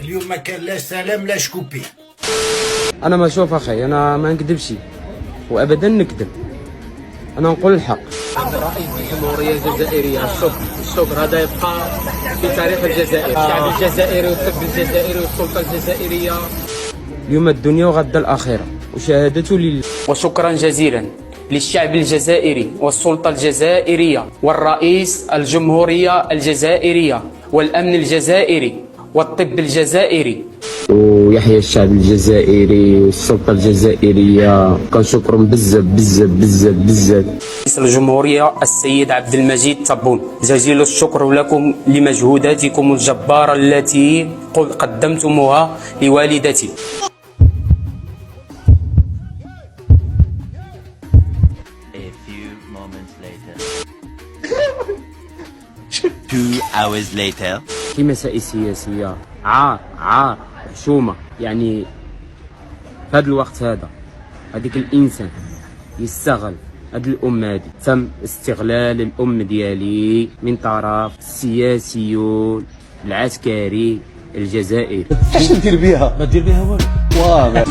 اليوم ما كان لا سلام لا شكوبي. انا ما اشوف اخي، انا ما نكذبش وابدا نكذب، انا نقول الحق. رئيس الجمهورية الجزائرية، الشكر هذا يبقى في تاريخ الجزائر، الشعب الجزائري والطب الجزائري والسلطة الجزائرية. اليوم الدنيا وغدا الآخرة، وشهادته لله. وشكرا جزيلا للشعب الجزائري والسلطة الجزائرية والرئيس الجمهورية الجزائرية والأمن الجزائري والطب الجزائري. ويحيى الشعب الجزائري والسلطة الجزائرية، كنشكرهم بزاف بزاف بزاف بزاف. رئيس الجمهورية السيد عبد المجيد تبون، جزيل الشكر لكم لمجهوداتكم الجبارة التي قدمتموها لوالدتي. A few moments later. 2 hours later. في مسائل سياسية عار حشومة، يعني في هذا الوقت هذا هذيك الإنسان يستغل هاد الأمة هادي. تم استغلال الأمة ديالي من طرف السياسيون العسكري الجزائري. اش ندير بيها؟ ما دير بيها والو. واه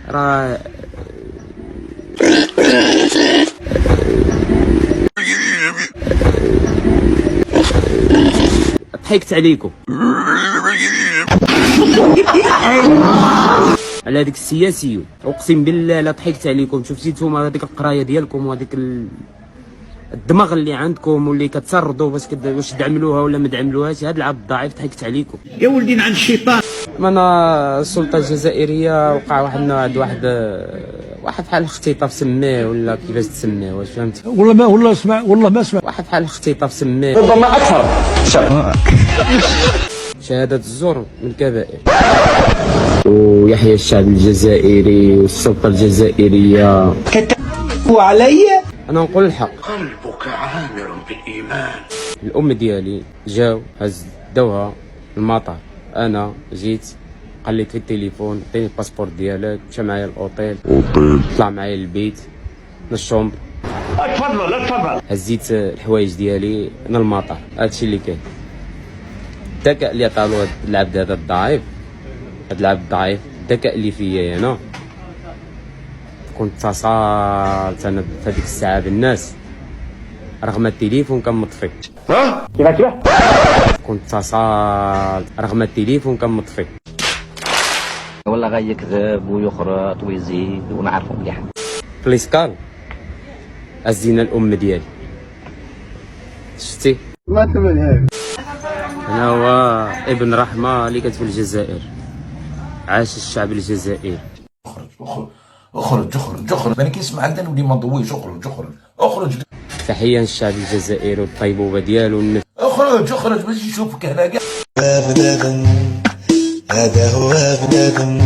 راه ضحكت عليكم على هذيك السياسيون، اقسم بالله لا ضحكت عليكم. شفتي نتوما هذيك القرايه ديالكم وهذيك الدماغ اللي عندكم واللي كتسردوا واش تعملوها ولا ما تعملوهاش، هذا العبد الضعيف ضحكت عليكم يا ولدي عند الشيطان. انا السلطه الجزائريه وقع واحد النوع واحد بحال الاختطاف سميه ولا كيفاش تسميه، واش فهمت؟ والله اسمع، والله ما اسمع. واحد بحال الاختطاف سميه، ربما اكثر. شهاده الزور من الكبائر. ويحيى الشعب الجزائري والسلطه الجزائريه، كتبوا عليا. انا نقول الحق. قلبك عامر بالايمان. الام ديالي جاو داوها المطار، انا جيت قلت في التليفون عطيني الباسبور ديالك، مشى معايا الاوتيل، طلع معايا البيت للشومبر. تفضل. هزيت الحوايج ديالي من المطار. هادشي اللي كاين. الذكاء اللي عطالو هاد العبد هذا الضعيف، هاد العبد الضعيف، الذكاء اللي فيا انا كنت اتصلت انا في هذيك الساعه بالناس رغم التليفون كان مطفي. كنت اتصلت رغم التليفون كان مطفي. والله غيكذب ويخرط ويزيد ونعرفه مليح. في الاسكال هزينا الام ديالي، شفتي؟ ما تبان. انا هو ابن رحمه اللي كانت في الجزائر. عاش الشعب الجزائري. اخرج انا كنسمع عندنا نولي ما نضويش. اخرج تحيه للشعب الجزائري والطيبوبه ديالو والنفس. اخرج باش نشوفك هنا كاع. بنادم هذا هو بنادم،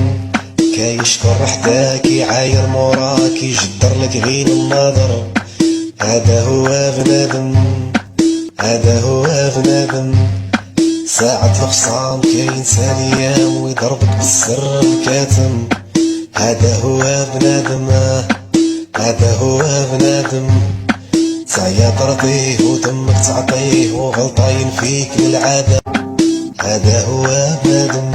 كيشكر حداك يعاير موراك يجدر لك غير النظر. هذا هو بنادم، هذا هو بنادم، ساعة الخصام كينسى الايام ويضربك بالسر الكاتم. هذا هو بنادم، هذا هو بنادم، تعيا ترضيه ودمك تعطيه وغلطاين فيك للعادة. هذا هو بنادم.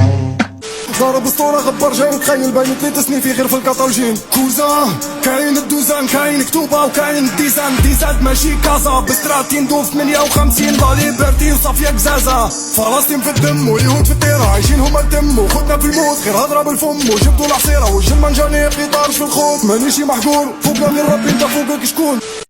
ضرب اسطوره غبر جاي نتخيل باين 3 سنين في غير في الكاتالجين. كوزا كاين الدوزان، كاين كتوبه وكاين الديزان. ديزاد ماشي كازا، بستراتي ندوب 58 لا ليبرتي وصافيه قزازه. فلسطين في الدم واليهود في الطيره، عايشين هما الدم وخدنا في الموت غير هضره بالفم. وجبدوا العصيره والجن منجانيق يطارش في الخوف. مانيشي محقور فوقنا من ربي، انت فوقك شكون؟